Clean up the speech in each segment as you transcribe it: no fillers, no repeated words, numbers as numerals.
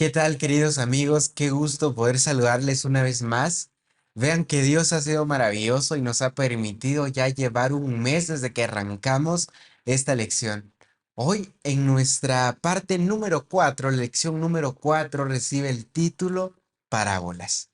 ¿Qué tal, queridos amigos? Qué gusto poder saludarles una vez más. Vean que Dios ha sido maravilloso y nos ha permitido ya llevar un mes desde que arrancamos esta lección. Hoy, en nuestra parte número 4, lección número 4, recibe el título Parábolas.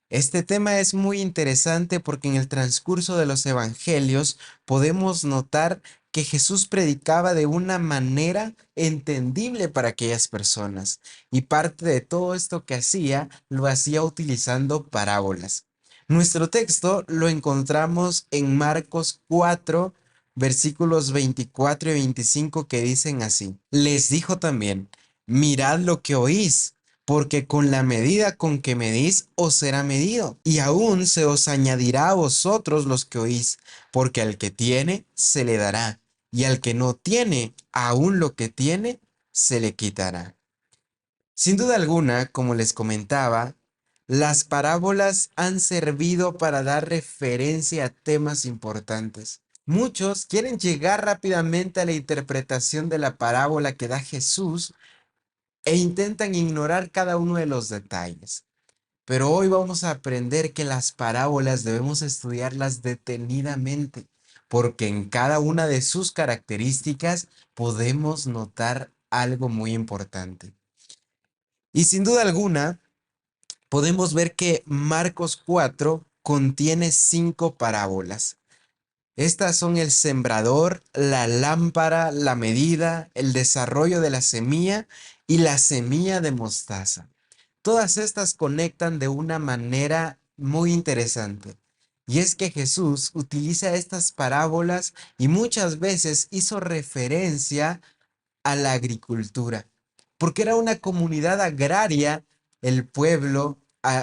Este tema es muy interesante porque en el transcurso de los evangelios podemos notar que Jesús predicaba de una manera entendible para aquellas personas. Y parte de todo esto que hacía, lo hacía utilizando parábolas. Nuestro texto lo encontramos en Marcos 4, versículos 24 y 25 que dicen así. Les dijo también, mirad lo que oís, porque con la medida con que medís os será medido, y aún se os añadirá a vosotros los que oís, porque al que tiene se le dará, y al que no tiene, aún lo que tiene se le quitará. Sin duda alguna, como les comentaba, las parábolas han servido para dar referencia a temas importantes. Muchos quieren llegar rápidamente a la interpretación de la parábola que da Jesús e intentan ignorar cada uno de los detalles. Pero hoy vamos a aprender que las parábolas debemos estudiarlas detenidamente, porque en cada una de sus características podemos notar algo muy importante. Y sin duda alguna, podemos ver que Marcos 4 contiene 5 parábolas. Estas son el sembrador, la lámpara, la medida, el desarrollo de la semilla y la semilla de mostaza. Todas estas conectan de una manera muy interesante. Y es que Jesús utiliza estas parábolas y muchas veces hizo referencia a la agricultura, porque era una comunidad agraria el pueblo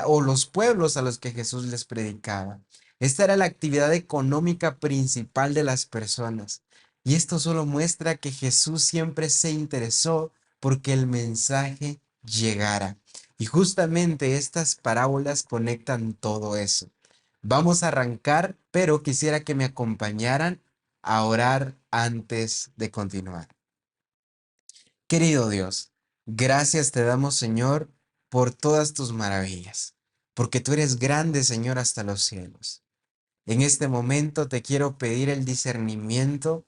o los pueblos a los que Jesús les predicaba. Esta era la actividad económica principal de las personas. Y esto solo muestra que Jesús siempre se interesó porque el mensaje llegara. Y justamente estas parábolas conectan todo eso. Vamos a arrancar, pero quisiera que me acompañaran a orar antes de continuar. Querido Dios, gracias te damos, Señor, por todas tus maravillas, porque tú eres grande, Señor, hasta los cielos. En este momento te quiero pedir el discernimiento,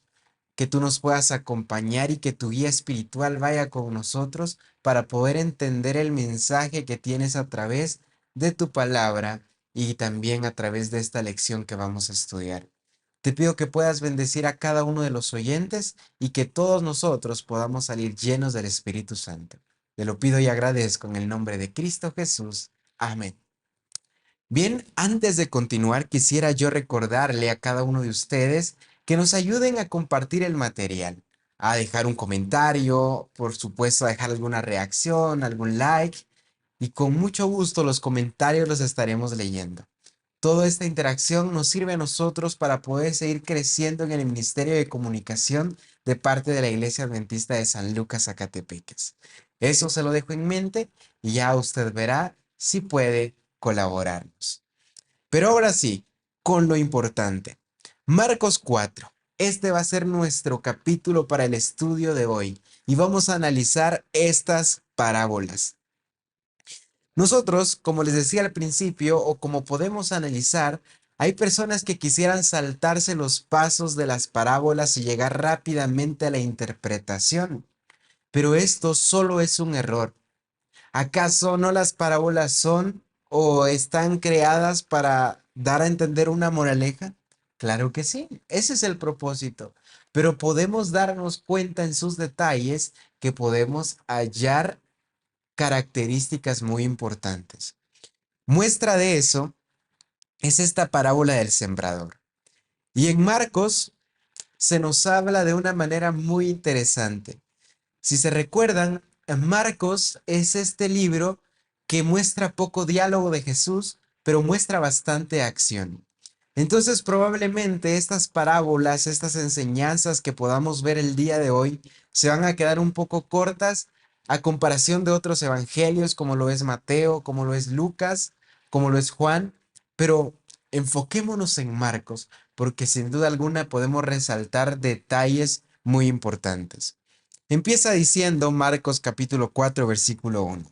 que tú nos puedas acompañar y que tu guía espiritual vaya con nosotros para poder entender el mensaje que tienes a través de tu palabra y también a través de esta lección que vamos a estudiar. Te pido que puedas bendecir a cada uno de los oyentes y que todos nosotros podamos salir llenos del Espíritu Santo. Te lo pido y agradezco en el nombre de Cristo Jesús. Amén. Bien, antes de continuar, quisiera yo recordarle a cada uno de ustedes que nos ayuden a compartir el material, a dejar un comentario, por supuesto, a dejar alguna reacción, algún like, y con mucho gusto los comentarios los estaremos leyendo. Toda esta interacción nos sirve a nosotros para poder seguir creciendo en el Ministerio de Comunicación de parte de la Iglesia Adventista de San Lucas, Zacatepeques. Eso se lo dejo en mente y ya usted verá si puede colaborarnos. Pero ahora sí, con lo importante. Marcos 4. Este va a ser nuestro capítulo para el estudio de hoy y vamos a analizar estas parábolas. Nosotros, como les decía al principio, o como podemos analizar, hay personas que quisieran saltarse los pasos de las parábolas y llegar rápidamente a la interpretación. Pero esto solo es un error. ¿Acaso no las parábolas son o están creadas para dar a entender una moraleja? Claro que sí, ese es el propósito. Pero podemos darnos cuenta en sus detalles que podemos hallar características muy importantes. Muestra de eso es esta parábola del sembrador. Y en Marcos se nos habla de una manera muy interesante. Si se recuerdan, Marcos es este libro que muestra poco diálogo de Jesús, pero muestra bastante acción. Entonces, probablemente estas parábolas, estas enseñanzas que podamos ver el día de hoy, se van a quedar un poco cortas a comparación de otros evangelios, como lo es Mateo, como lo es Lucas, como lo es Juan, pero enfoquémonos en Marcos, porque sin duda alguna podemos resaltar detalles muy importantes. Empieza diciendo Marcos capítulo 4, versículo 1.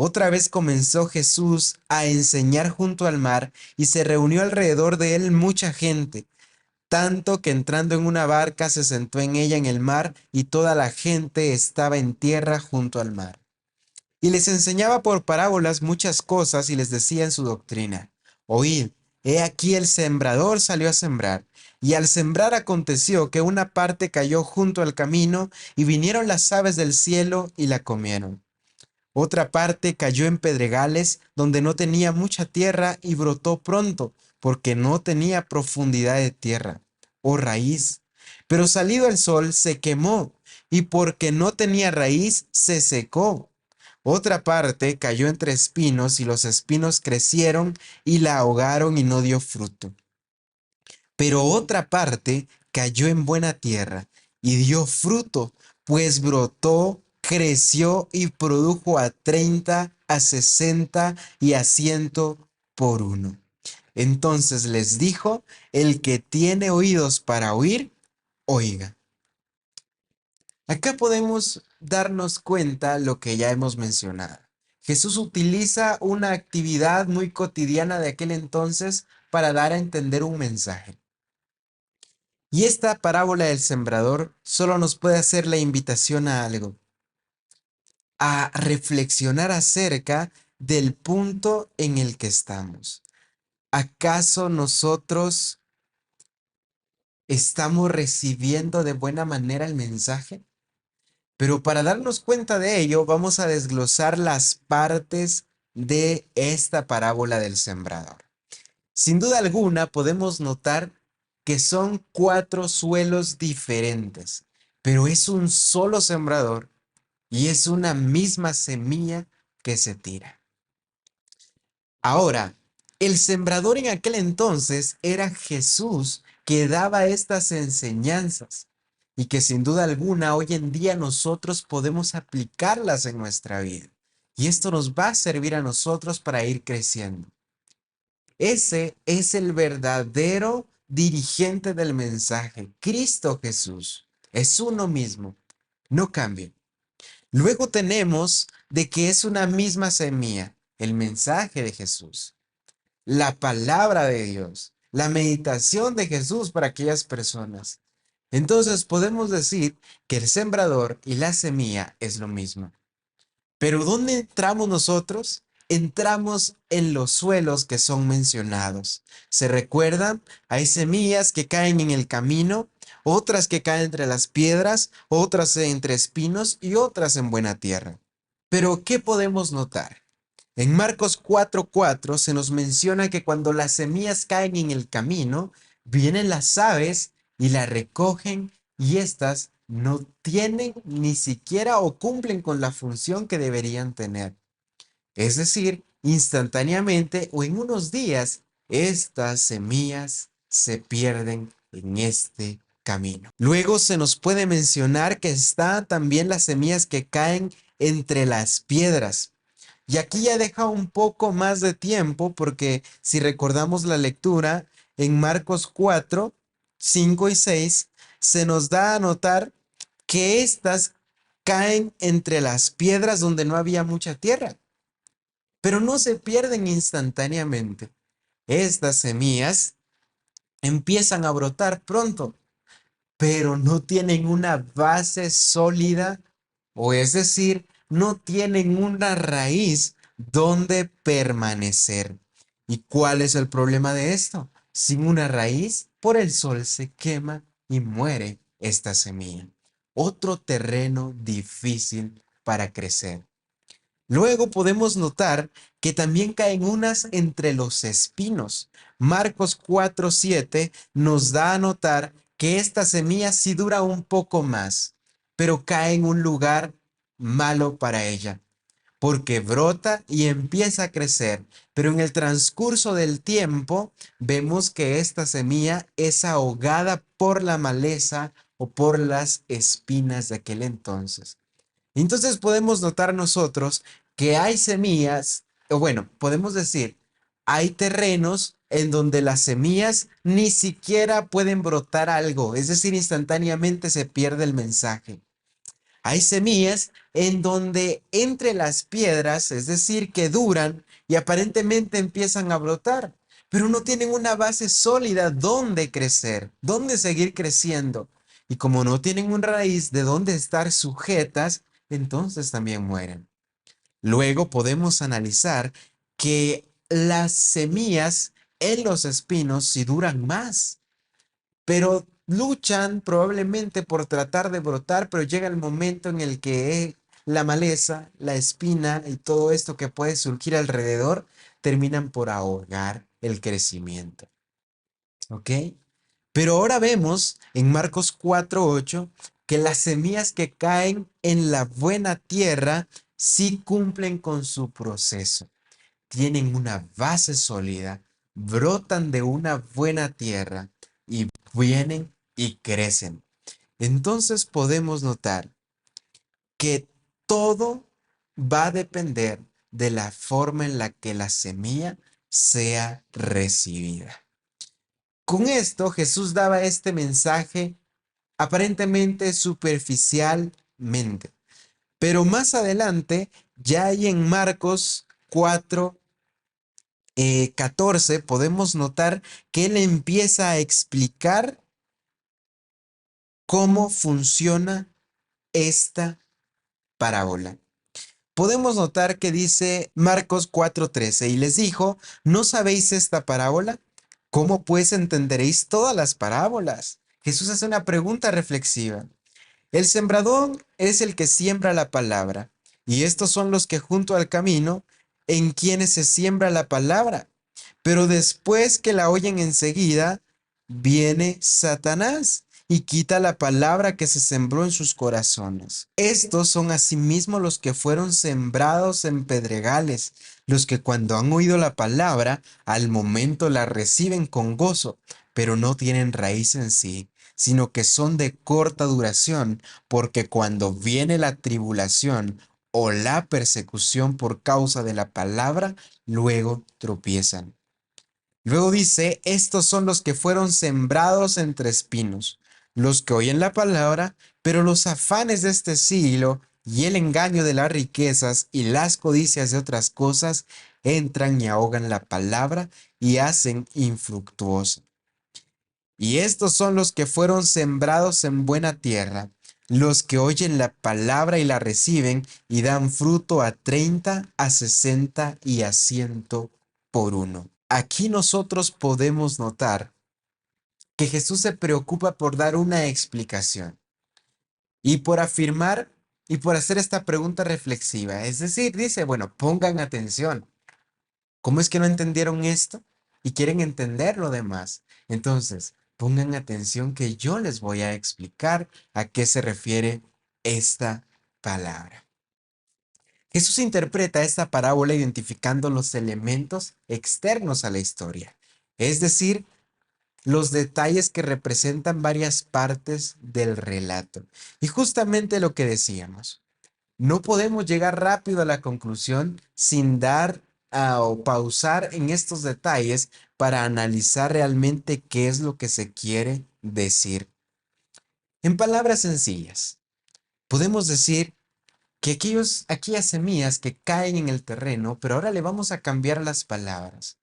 Otra vez comenzó Jesús a enseñar junto al mar y se reunió alrededor de él mucha gente, tanto que entrando en una barca se sentó en ella en el mar y toda la gente estaba en tierra junto al mar. Y les enseñaba por parábolas muchas cosas y les decía en su doctrina: Oíd, he aquí el sembrador salió a sembrar. Y al sembrar aconteció que una parte cayó junto al camino, y vinieron las aves del cielo y la comieron. Otra parte cayó en pedregales, donde no tenía mucha tierra, y brotó pronto, porque no tenía profundidad de tierra o raíz. Pero salido el sol se quemó, y porque no tenía raíz se secó. Otra parte cayó entre espinos, y los espinos crecieron y la ahogaron y no dio fruto. Pero otra parte cayó en buena tierra y dio fruto, pues brotó, creció y produjo a 30, a 60 y a 100 por uno. Entonces les dijo: el que tiene oídos para oír, oiga. Acá podemos darnos cuenta lo que ya hemos mencionado. Jesús utiliza una actividad muy cotidiana de aquel entonces para dar a entender un mensaje. Y esta parábola del sembrador solo nos puede hacer la invitación a algo: a reflexionar acerca del punto en el que estamos. ¿Acaso nosotros estamos recibiendo de buena manera el mensaje? Pero para darnos cuenta de ello, vamos a desglosar las partes de esta parábola del sembrador. Sin duda alguna, podemos notar que son 4 suelos diferentes, pero es un solo sembrador y es una misma semilla que se tira. Ahora, el sembrador en aquel entonces era Jesús, que daba estas enseñanzas y que sin duda alguna hoy en día nosotros podemos aplicarlas en nuestra vida. Y esto nos va a servir a nosotros para ir creciendo. Ese es el verdadero dirigente del mensaje, Cristo Jesús. Es uno mismo, no cambia. Luego tenemos de que es una misma semilla, el mensaje de Jesús, la palabra de Dios, la meditación de Jesús para aquellas personas. Entonces podemos decir que el sembrador y la semilla es lo mismo. Pero ¿dónde entramos nosotros? Entramos en los suelos que son mencionados. ¿Se recuerdan? Hay semillas que caen en el camino, otras que caen entre las piedras, otras entre espinos y otras en buena tierra. Pero ¿qué podemos notar? En Marcos 4:4 se nos menciona que cuando las semillas caen en el camino, vienen las aves y las recogen, y éstas no tienen ni siquiera o cumplen con la función que deberían tener. Es decir, instantáneamente o en unos días, estas semillas se pierden en este camino. Luego se nos puede mencionar que están también las semillas que caen entre las piedras. Y aquí ya deja un poco más de tiempo, porque si recordamos la lectura en Marcos 4, 5 y 6, se nos da a notar que estas caen entre las piedras donde no había mucha tierra, pero no se pierden instantáneamente. Estas semillas empiezan a brotar pronto, pero no tienen una base sólida, o es decir, no tienen una raíz donde permanecer. ¿Y cuál es el problema de esto? Sin una raíz, por el sol se quema y muere esta semilla. Otro terreno difícil para crecer. Luego podemos notar que también caen unas entre los espinos. Marcos 4:7 nos da a notar que esta semilla sí dura un poco más, pero cae en un lugar malo para ella, porque brota y empieza a crecer, pero en el transcurso del tiempo vemos que esta semilla es ahogada por la maleza o por las espinas de aquel entonces. Entonces podemos notar nosotros que hay semillas, o bueno, podemos decir, hay terrenos en donde las semillas ni siquiera pueden brotar algo, es decir, instantáneamente se pierde el mensaje. Hay semillas en donde entre las piedras, es decir, que duran y aparentemente empiezan a brotar, pero no tienen una base sólida donde crecer, donde seguir creciendo. Y como no tienen una raíz de donde estar sujetas, entonces también mueren. Luego podemos analizar que las semillas en los espinos sí duran más, pero luchan probablemente por tratar de brotar, pero llega el momento en el que la maleza, la espina y todo esto que puede surgir alrededor terminan por ahogar el crecimiento. ¿Ok? Pero ahora vemos en Marcos 4:8 que las semillas que caen en la buena tierra sí cumplen con su proceso. Tienen una base sólida, brotan de una buena tierra y vienen y crecen. Entonces podemos notar que todo va a depender de la forma en la que la semilla sea recibida. Con esto Jesús daba este mensaje aparentemente superficialmente, pero más adelante, ya hay en Marcos 4, 14, podemos notar que él empieza a explicar cómo funciona esta parábola. Podemos notar que dice Marcos 4:13 y les dijo, ¿no sabéis esta parábola? ¿Cómo pues entenderéis todas las parábolas? Jesús hace una pregunta reflexiva. El sembrador es el que siembra la palabra, y estos son los que junto al camino, en quienes se siembra la palabra. Pero después que la oyen enseguida, viene Satanás y quita la palabra que se sembró en sus corazones. Estos son asimismo los que fueron sembrados en pedregales, los que cuando han oído la palabra, al momento la reciben con gozo, pero no tienen raíz en sí, sino que son de corta duración, porque cuando viene la tribulación o la persecución por causa de la palabra, luego tropiezan. Luego dice, estos son los que fueron sembrados entre espinos, los que oyen la palabra, pero los afanes de este siglo y el engaño de las riquezas y las codicias de otras cosas entran y ahogan la palabra y hacen infructuosa. Y estos son los que fueron sembrados en buena tierra, los que oyen la palabra y la reciben y dan fruto a 30, a 60 y a 100 por uno. Aquí nosotros podemos notar que Jesús se preocupa por dar una explicación y por afirmar y por hacer esta pregunta reflexiva. Es decir, dice, bueno, pongan atención. ¿Cómo es que no entendieron esto y quieren entender lo demás? Entonces, pongan atención que yo les voy a explicar a qué se refiere esta palabra. Jesús interpreta esta parábola identificando los elementos externos a la historia, es decir, los detalles que representan varias partes del relato. Y justamente lo que decíamos, no podemos llegar rápido a la conclusión sin dar o pausar en estos detalles para analizar realmente qué es lo que se quiere decir. En palabras sencillas, podemos decir que aquellas semillas que caen en el terreno, pero ahora le vamos a cambiar las palabras.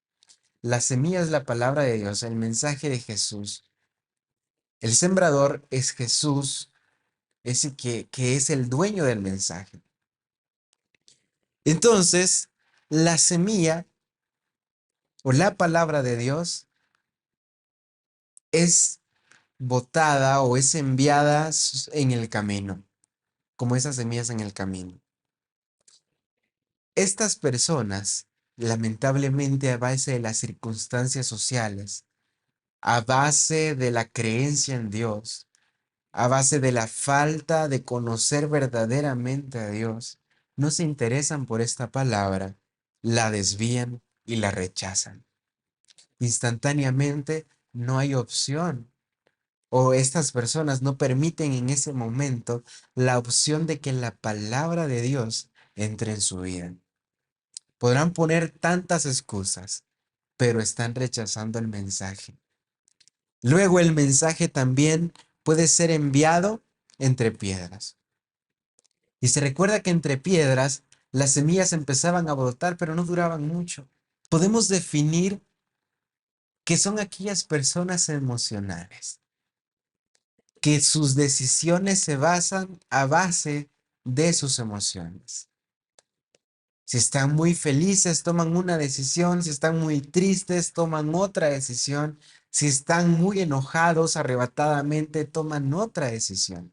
La semilla es la palabra de Dios, el mensaje de Jesús. El sembrador es Jesús, ese que es el dueño del mensaje. Entonces, la semilla o la palabra de Dios es botada o es enviada en el camino, como esas semillas en el camino. Estas personas, lamentablemente a base de las circunstancias sociales, a base de la creencia en Dios, a base de la falta de conocer verdaderamente a Dios, no se interesan por esta palabra, la desvían y la rechazan. Instantáneamente no hay opción o estas personas no permiten en ese momento la opción de que la palabra de Dios entre en su vida. Podrán poner tantas excusas, pero están rechazando el mensaje. Luego el mensaje también puede ser enviado entre piedras. Y se recuerda que entre piedras las semillas empezaban a brotar, pero no duraban mucho. Podemos definir que son aquellas personas emocionales, que sus decisiones se basan a base de sus emociones. Si están muy felices, toman una decisión. Si están muy tristes, toman otra decisión. Si están muy enojados, arrebatadamente, toman otra decisión.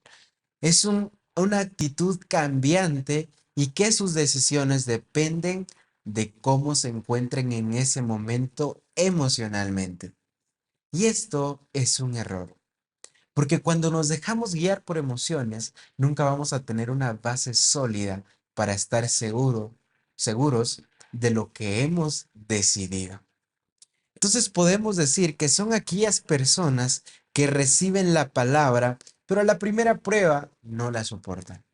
Es una actitud cambiante y que sus decisiones dependen de cómo se encuentren en ese momento emocionalmente. Y esto es un error, porque cuando nos dejamos guiar por emociones, nunca vamos a tener una base sólida para estar seguros de lo que hemos decidido. Entonces podemos decir que son aquellas personas que reciben la palabra, pero a la primera prueba no la soportan.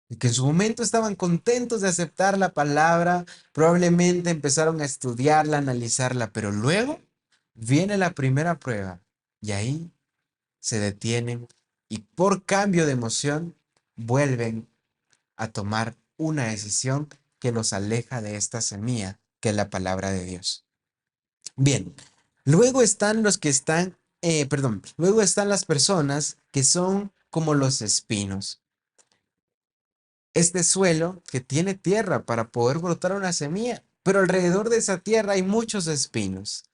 Y que en su momento estaban contentos de aceptar la palabra, probablemente empezaron a estudiarla, analizarla, pero luego viene la primera prueba y ahí se detienen y por cambio de emoción vuelven a tomar una decisión que los aleja de esta semilla que es la palabra de Dios. Bien, luego están los que están, luego están las personas que son como los espinos. Este suelo que tiene tierra para poder brotar una semilla, pero alrededor de esa tierra hay muchos espinos.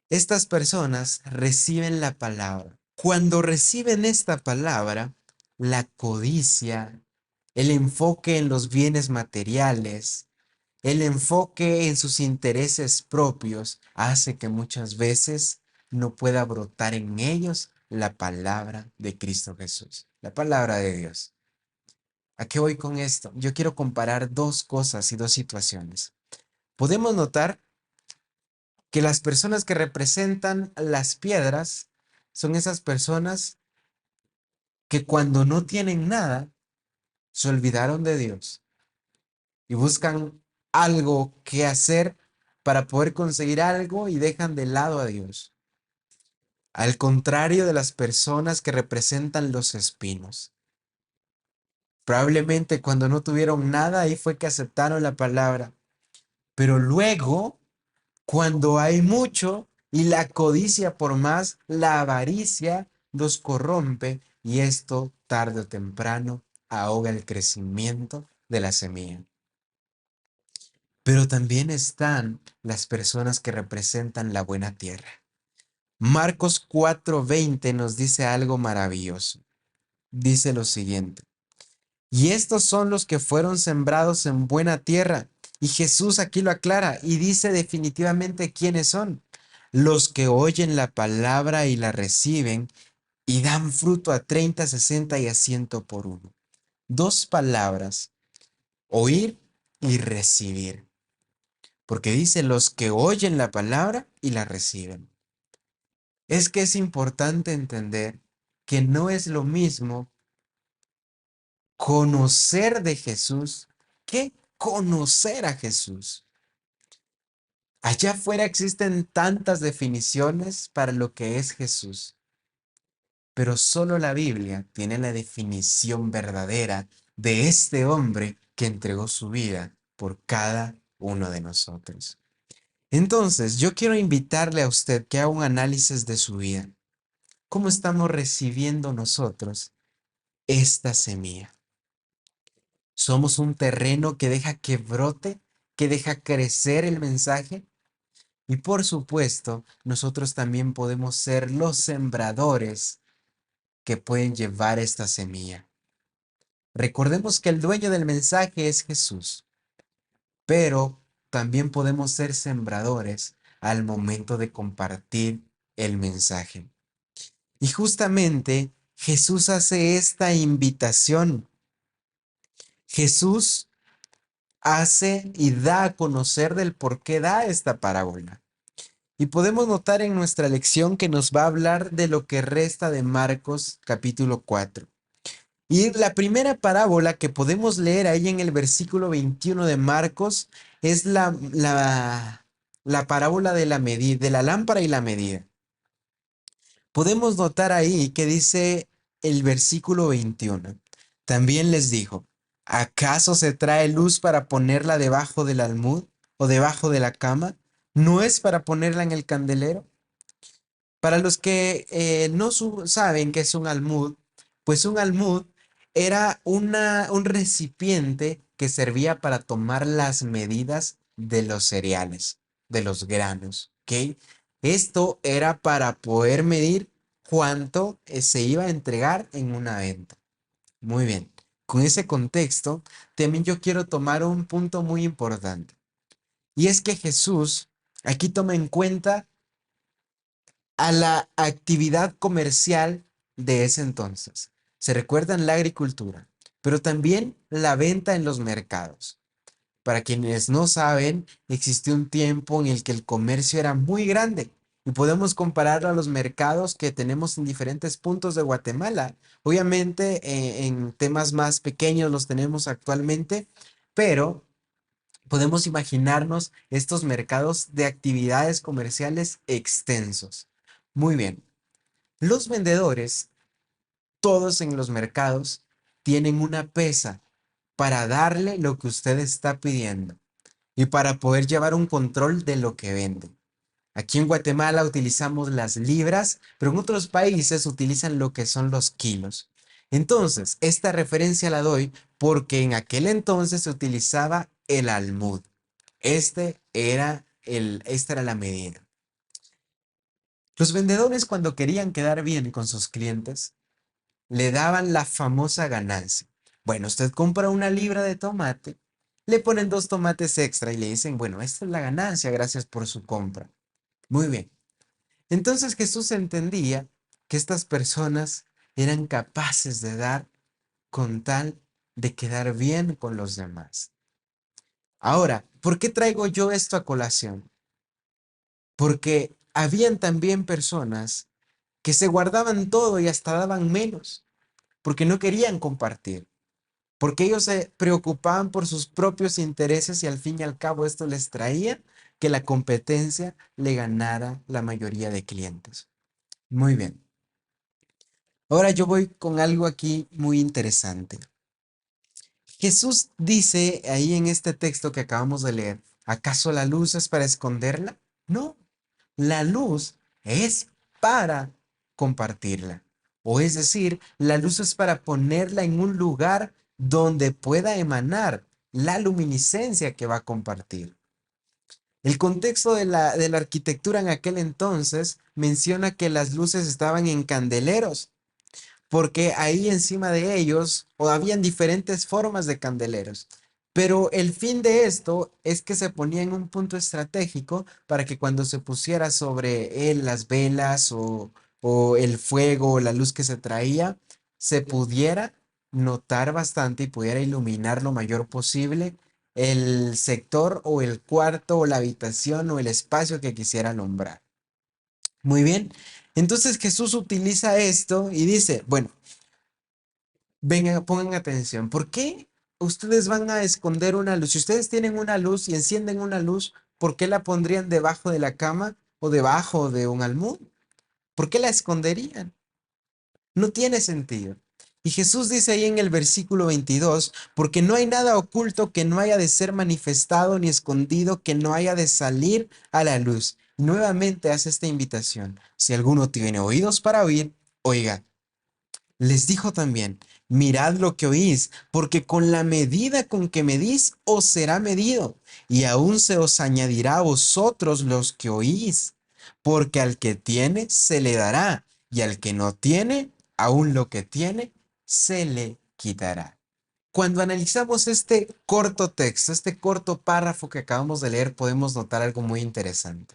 Estas personas reciben la palabra. Cuando reciben esta palabra, la codicia, el enfoque en los bienes materiales, el enfoque en sus intereses propios hace que muchas veces no pueda brotar en ellos la palabra de Cristo Jesús, la palabra de Dios. ¿A qué voy con esto? Yo quiero comparar dos cosas y dos situaciones. Podemos notar que las personas que representan las piedras son esas personas que cuando no tienen nada, se olvidaron de Dios y buscan algo que hacer para poder conseguir algo y dejan de lado a Dios. Al contrario de las personas que representan los espinos. Probablemente cuando no tuvieron nada, ahí fue que aceptaron la palabra. Pero luego, cuando hay mucho y la codicia por más, la avaricia los corrompe y esto tarde o temprano ahoga el crecimiento de la semilla. Pero también están las personas que representan la buena tierra. Marcos 4:20 nos dice algo maravilloso. Dice lo siguiente: y estos son los que fueron sembrados en buena tierra. Y Jesús aquí lo aclara y dice definitivamente quiénes son. Los que oyen la palabra y la reciben y dan fruto a 30, 60 y a 100 por uno. Dos palabras: oír y recibir. Porque dice los que oyen la palabra y la reciben. Es que es importante entender que no es lo mismo conocer de Jesús que conocer a Jesús. Allá afuera existen tantas definiciones para lo que es Jesús, pero solo la Biblia tiene la definición verdadera de este hombre que entregó su vida por cada uno de nosotros. Entonces, yo quiero invitarle a usted que haga un análisis de su vida. ¿Cómo estamos recibiendo nosotros esta semilla? ¿Somos un terreno que deja que brote, que deja crecer el mensaje? Y por supuesto, nosotros también podemos ser los sembradores que pueden llevar esta semilla. Recordemos que el dueño del mensaje es Jesús, pero también podemos ser sembradores al momento de compartir el mensaje. Y justamente Jesús hace esta invitación. Jesús hace y da a conocer del por qué da esta parábola. Y podemos notar en nuestra lección que nos va a hablar de lo que resta de Marcos capítulo 4. Y la primera parábola que podemos leer ahí en el versículo 21 de Marcos es la parábola de la medida, de la lámpara y la medida. Podemos notar ahí que dice el versículo 21. También les dijo, ¿acaso se trae luz para ponerla debajo del almud o debajo de la cama? ¿No es para ponerla en el candelero? Para los que no saben qué es un almud, pues un almud era un recipiente que servía para tomar las medidas de los cereales, de los granos, ¿ok? Esto era para poder medir cuánto se iba a entregar en una venta. Muy bien. Con ese contexto, también yo quiero tomar un punto muy importante. Y es que Jesús aquí toma en cuenta a la actividad comercial de ese entonces. Se recuerdan la agricultura, pero también la venta en los mercados. Para quienes no saben, existió un tiempo en el que el comercio era muy grande y podemos compararlo a los mercados que tenemos en diferentes puntos de Guatemala. Obviamente, en temas más pequeños los tenemos actualmente, pero podemos imaginarnos estos mercados de actividades comerciales extensos. Muy bien. Los vendedores, todos en los mercados, tienen una pesa para darle lo que usted está pidiendo y para poder llevar un control de lo que venden. Aquí en Guatemala utilizamos las libras, pero en otros países utilizan lo que son los kilos. Entonces, esta referencia la doy porque en aquel entonces se utilizaba el almud. Esta era la medida. Los vendedores cuando querían quedar bien con sus clientes, le daban la famosa ganancia. Bueno, usted compra una libra de tomate, le ponen 2 tomates extra y le dicen, bueno, esta es la ganancia, gracias por su compra. Muy bien. Entonces Jesús entendía que estas personas eran capaces de dar con tal de quedar bien con los demás. Ahora, ¿por qué traigo yo esto a colación? Porque habían también personas que se guardaban todo y hasta daban menos, porque no querían compartir, porque ellos se preocupaban por sus propios intereses y al fin y al cabo esto les traía que la competencia le ganara la mayoría de clientes. Muy bien. Ahora yo voy con algo aquí muy interesante. Jesús dice ahí en este texto que acabamos de leer, ¿acaso la luz es para esconderla? No, la luz es para compartirla. O es decir, la luz es para ponerla en un lugar donde pueda emanar la luminiscencia que va a compartir. El contexto de la arquitectura en aquel entonces menciona que las luces estaban en candeleros porque ahí encima de ellos o habían diferentes formas de candeleros. Pero el fin de esto es que se ponía en un punto estratégico para que cuando se pusiera sobre él las velas o el fuego o la luz que se traía, se pudiera notar bastante y pudiera iluminar lo mayor posible el sector o el cuarto o la habitación o el espacio que quisiera alumbrar. Muy bien. Entonces Jesús utiliza esto y dice, bueno, vengan, pongan atención. ¿Por qué ustedes van a esconder una luz? Si ustedes tienen una luz y encienden una luz, ¿por qué la pondrían debajo de la cama o debajo de un almud? ¿Por qué la esconderían? No tiene sentido. Y Jesús dice ahí en el versículo 22, porque no hay nada oculto que no haya de ser manifestado ni escondido que no haya de salir a la luz. Nuevamente hace esta invitación. Si alguno tiene oídos para oír, oiga. Les dijo también, mirad lo que oís, porque con la medida con que medís os será medido, y aún se os añadirá a vosotros los que oís, porque al que tiene se le dará, y al que no tiene, aún lo que tiene se le quitará. Cuando analizamos este corto texto, este corto párrafo que acabamos de leer, podemos notar algo muy interesante.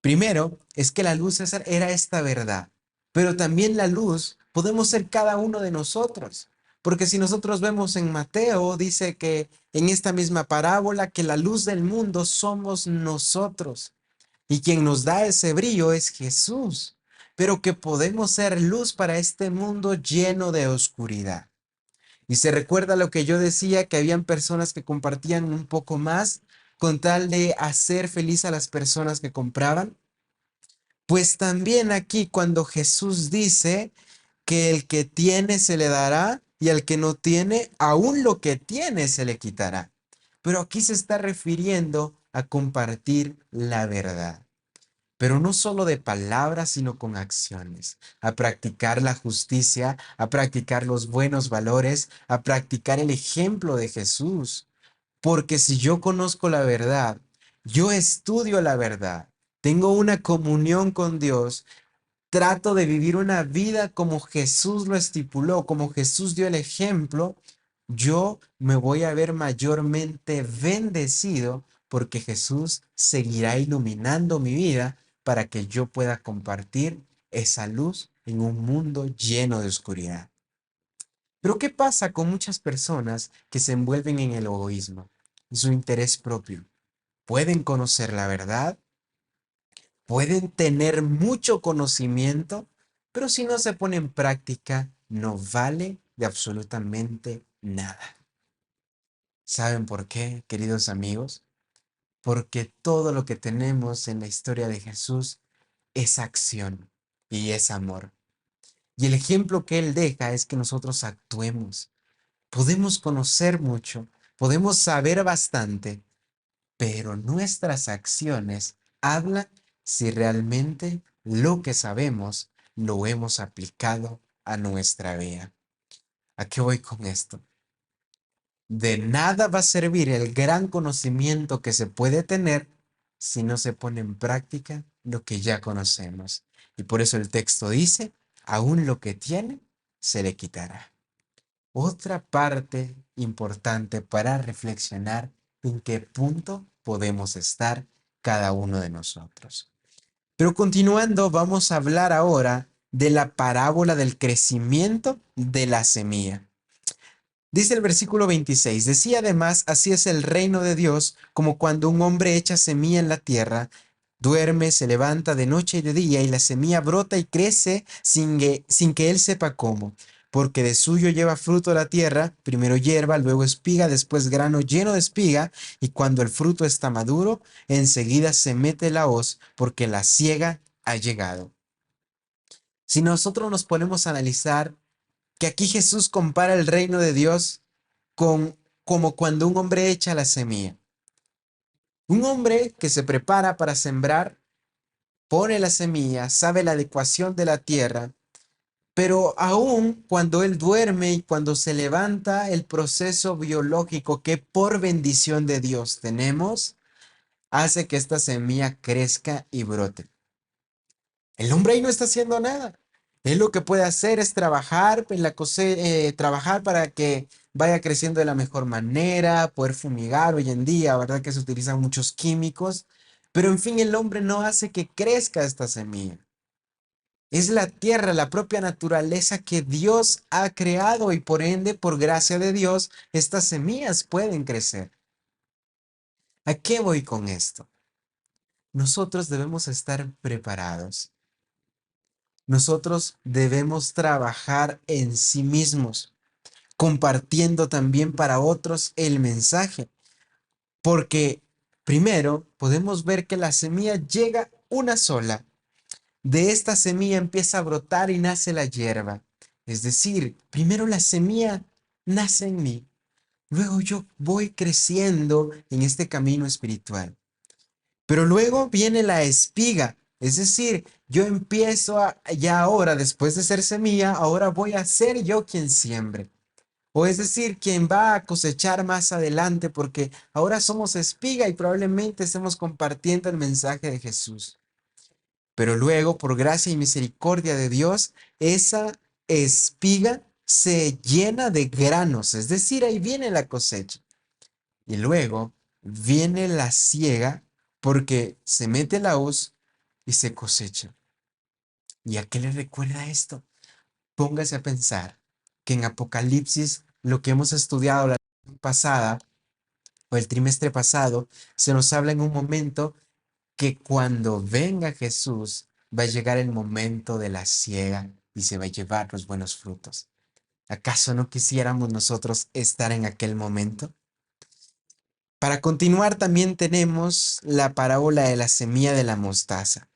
Primero, es que la luz era esta verdad, pero también la luz podemos ser cada uno de nosotros, porque si nosotros vemos en Mateo, dice que en esta misma parábola que la luz del mundo somos nosotros y quien nos da ese brillo es Jesús, pero que podemos ser luz para este mundo lleno de oscuridad. Y se recuerda lo que yo decía, que habían personas que compartían un poco más con tal de hacer feliz a las personas que compraban. Pues también aquí cuando Jesús dice que el que tiene se le dará y al que no tiene, aún lo que tiene se le quitará. Pero aquí se está refiriendo a compartir la verdad. Pero no solo de palabras, sino con acciones, a practicar la justicia, a practicar los buenos valores, a practicar el ejemplo de Jesús. Porque si yo conozco la verdad, yo estudio la verdad, tengo una comunión con Dios, trato de vivir una vida como Jesús lo estipuló, como Jesús dio el ejemplo, yo me voy a ver mayormente bendecido porque Jesús seguirá iluminando mi vida para que yo pueda compartir esa luz en un mundo lleno de oscuridad. Pero ¿qué pasa con muchas personas que se envuelven en el egoísmo, en su interés propio? Pueden conocer la verdad, pueden tener mucho conocimiento, pero si no se pone en práctica, no vale de absolutamente nada. ¿Saben por qué, queridos amigos? Porque todo lo que tenemos en la historia de Jesús es acción y es amor. Y el ejemplo que Él deja es que nosotros actuemos. Podemos conocer mucho, podemos saber bastante, pero nuestras acciones hablan si realmente lo que sabemos lo hemos aplicado a nuestra vida. ¿A qué voy con esto? De nada va a servir el gran conocimiento que se puede tener si no se pone en práctica lo que ya conocemos. Y por eso el texto dice, aún lo que tiene se le quitará. Otra parte importante para reflexionar en qué punto podemos estar cada uno de nosotros. Pero continuando, vamos a hablar ahora de la parábola del crecimiento de la semilla. Dice el versículo 26, decía además, así es el reino de Dios, como cuando un hombre echa semilla en la tierra, duerme, se levanta de noche y de día, y la semilla brota y crece sin que él sepa cómo, porque de suyo lleva fruto la tierra, primero hierba, luego espiga, después grano lleno de espiga, y cuando el fruto está maduro, enseguida se mete la hoz, porque la siega ha llegado. Si nosotros nos ponemos a analizar que aquí Jesús compara el reino de Dios con como cuando un hombre echa la semilla. Un hombre que se prepara para sembrar, pone la semilla, sabe la adecuación de la tierra, pero aún cuando él duerme y cuando se levanta el proceso biológico que por bendición de Dios tenemos, hace que esta semilla crezca y brote. El hombre ahí no está haciendo nada. Él lo que puede hacer es trabajar en la trabajar para que vaya creciendo de la mejor manera, poder fumigar hoy en día, ¿verdad? Que se utilizan muchos químicos, pero en fin, el hombre no hace que crezca esta semilla. Es la tierra, la propia naturaleza que Dios ha creado y por ende, por gracia de Dios, estas semillas pueden crecer. ¿A qué voy con esto? Nosotros debemos estar preparados. Nosotros debemos trabajar en sí mismos, compartiendo también para otros el mensaje, porque primero podemos ver que la semilla llega una sola. De esta semilla empieza a brotar y nace la hierba. Es decir, primero la semilla nace en mí, luego yo voy creciendo en este camino espiritual. Pero luego viene la espiga, es decir, yo empiezo ya ahora, después de ser semilla, ahora voy a ser yo quien siembre. O es decir, quien va a cosechar más adelante, porque ahora somos espiga y probablemente estemos compartiendo el mensaje de Jesús. Pero luego, por gracia y misericordia de Dios, esa espiga se llena de granos, es decir, ahí viene la cosecha. Y luego viene la siega porque se mete la hoz y se cosecha. ¿Y a qué le recuerda esto? Póngase a pensar que en Apocalipsis, lo que hemos estudiado la pasada o el trimestre pasado, se nos habla en un momento que cuando venga Jesús va a llegar el momento de la siega y se va a llevar los buenos frutos. ¿Acaso no quisiéramos nosotros estar en aquel momento? Para continuar, también tenemos la parábola de la semilla de la mostaza.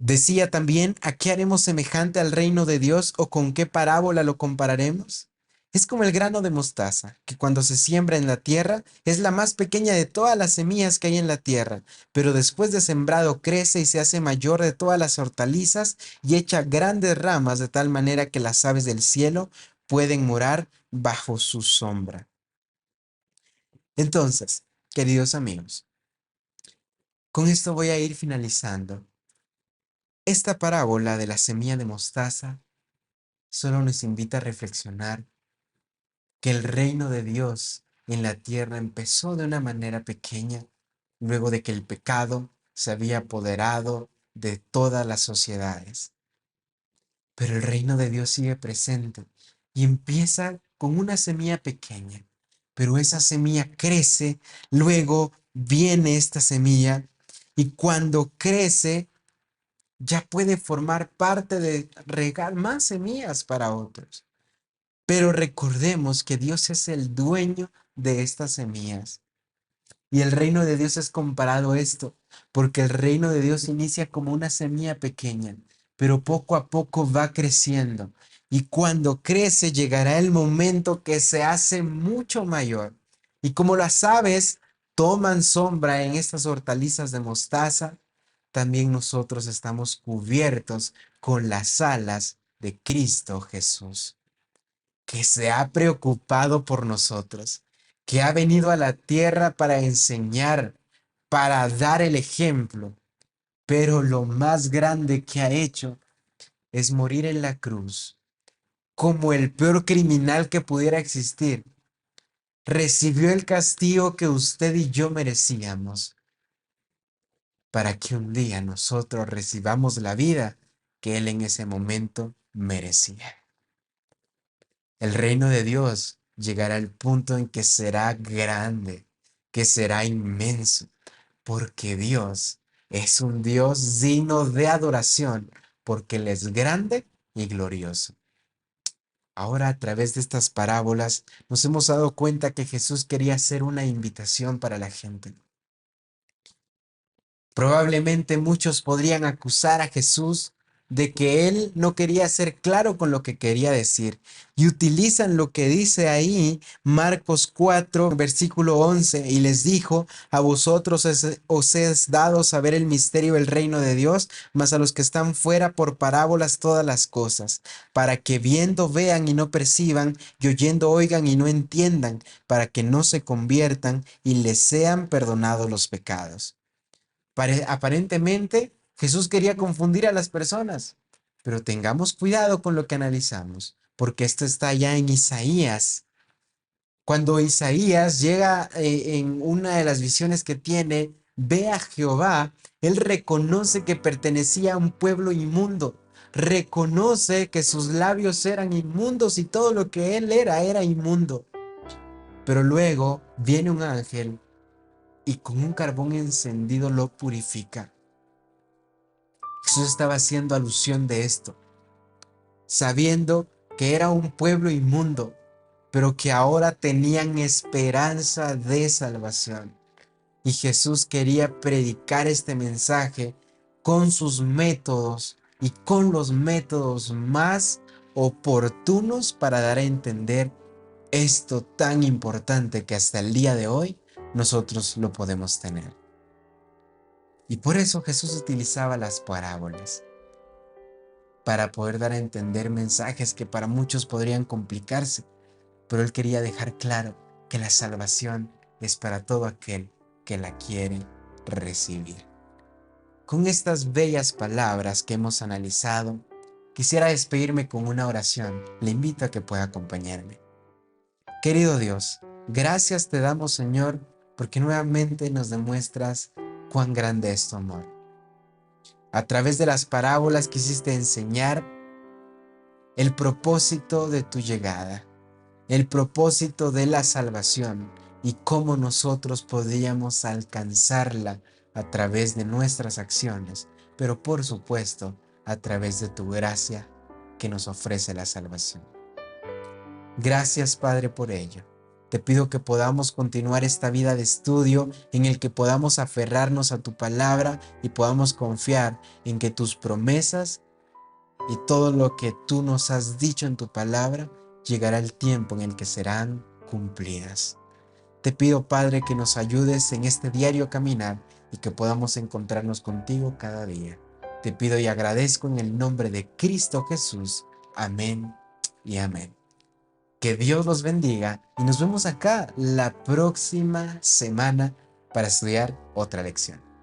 Decía también, ¿a qué haremos semejante al reino de Dios o con qué parábola lo compararemos? Es como el grano de mostaza, que cuando se siembra en la tierra es la más pequeña de todas las semillas que hay en la tierra, pero después de sembrado crece y se hace mayor de todas las hortalizas y echa grandes ramas de tal manera que las aves del cielo pueden morar bajo su sombra. Entonces, queridos amigos, con esto voy a ir finalizando. Esta parábola de la semilla de mostaza solo nos invita a reflexionar que el reino de Dios en la tierra empezó de una manera pequeña, luego de que el pecado se había apoderado de todas las sociedades. Pero el reino de Dios sigue presente y empieza con una semilla pequeña, pero esa semilla crece, luego viene esta semilla y cuando crece ya puede formar parte de regar más semillas para otros. Pero recordemos que Dios es el dueño de estas semillas. Y el reino de Dios es comparado a esto, porque el reino de Dios inicia como una semilla pequeña, pero poco a poco va creciendo. Y cuando crece llegará el momento que se hace mucho mayor. Y como las aves toman sombra en estas hortalizas de mostaza, también nosotros estamos cubiertos con las alas de Cristo Jesús, que se ha preocupado por nosotros, que ha venido a la tierra para enseñar, para dar el ejemplo, pero lo más grande que ha hecho es morir en la cruz, como el peor criminal que pudiera existir. Recibió el castigo que usted y yo merecíamos, para que un día nosotros recibamos la vida que él en ese momento merecía. El reino de Dios llegará al punto en que será grande, que será inmenso, porque Dios es un Dios digno de adoración, porque Él es grande y glorioso. Ahora, a través de estas parábolas, nos hemos dado cuenta que Jesús quería hacer una invitación para la gente. Probablemente muchos podrían acusar a Jesús de que él no quería ser claro con lo que quería decir y utilizan lo que dice ahí Marcos 4, versículo 11, y les dijo, a vosotros os es dado saber el misterio del reino de Dios, mas a los que están fuera por parábolas todas las cosas, para que viendo vean y no perciban, y oyendo oigan y no entiendan, para que no se conviertan y les sean perdonados los pecados. Aparentemente, Jesús quería confundir a las personas, pero tengamos cuidado con lo que analizamos, porque esto está ya en Isaías. Cuando Isaías llega en una de las visiones que tiene, ve a Jehová, él reconoce que pertenecía a un pueblo inmundo, reconoce que sus labios eran inmundos y todo lo que él era inmundo. Pero luego viene un ángel y con un carbón encendido lo purifica. Jesús estaba haciendo alusión de esto, sabiendo que era un pueblo inmundo, pero que ahora tenían esperanza de salvación. Y Jesús quería predicar este mensaje con sus métodos y con los métodos más oportunos para dar a entender esto tan importante que hasta el día de hoy nosotros lo podemos tener. Y por eso Jesús utilizaba las parábolas, para poder dar a entender mensajes que para muchos podrían complicarse, pero él quería dejar claro que la salvación es para todo aquel que la quiere recibir. Con estas bellas palabras que hemos analizado, quisiera despedirme con una oración. Le invito a que pueda acompañarme. Querido Dios, gracias te damos, Señor, porque nuevamente nos demuestras cuán grande es tu amor. A través de las parábolas quisiste enseñar el propósito de tu llegada, el propósito de la salvación y cómo nosotros podríamos alcanzarla a través de nuestras acciones, pero por supuesto a través de tu gracia que nos ofrece la salvación. Gracias, Padre, por ello. Te pido que podamos continuar esta vida de estudio en el que podamos aferrarnos a tu palabra y podamos confiar en que tus promesas y todo lo que tú nos has dicho en tu palabra llegará el tiempo en el que serán cumplidas. Te pido, Padre, que nos ayudes en este diario caminar y que podamos encontrarnos contigo cada día. Te pido y agradezco en el nombre de Cristo Jesús. Amén y amén. Que Dios los bendiga y nos vemos acá la próxima semana para estudiar otra lección.